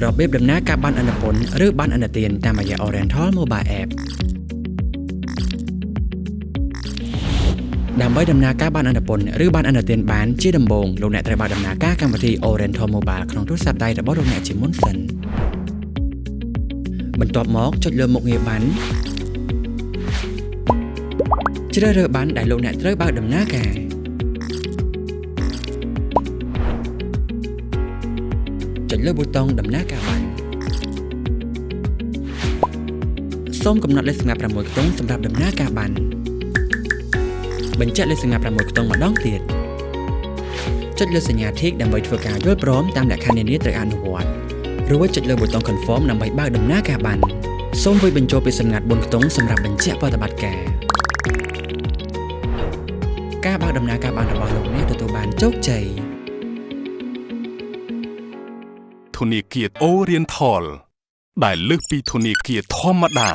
របៀបដំណើរការបានអនុពន្ធឬបានអនុទានតាមរយៈ Oriental Mobile App ដើម្បីដំណើរការបានអនុពន្ធឬបានអនុទានបានជាដំបូងលោកអ្នកត្រូវបើកដំណើរការកម្មវិធី Oriental Mobile ក្នុងទូរស័ព្ទដៃរបស់លោកអ្នកជាមុនសិនបន្ទាប់មកចុចលើមុខងារប័ណ្ណជ្រើសរើសប័ណ្ណដែលលោកអ្នកត្រូវបើកដំណើរការចុចលើប៊ូតុងដំណើរការប័ណ្ណសូមកំណត់លេខសម្ងាត់6ខ្ទង់សម្រាប់ដំណើរការប័ណ្ណបញ្ជាក់លេខសម្ងាត់6ខ្ទង់ម្ដងទៀតចុចលើសញ្ញា Tick ដើម្បីធ្វើការយល់ព្រមតាមលក្ខខណ្ឌនានាត្រូវអនុវត្តរួចចុចលើប៊ូតុង Confirm ដើម្បីបើកដំណើរការប័ណ្ណសូមវាយបញ្ចូលពីសម្ងាត់4ខ្ទង់សម្រាប់បញ្ជាក់ប្រតិបត្តិការបើកដំណើរការប័ណ្ណរបស់លោកអ្នកទទួលបានជោគជ័យធនាគារ Oriental ដែលលើសពីធនាគារធម្មតា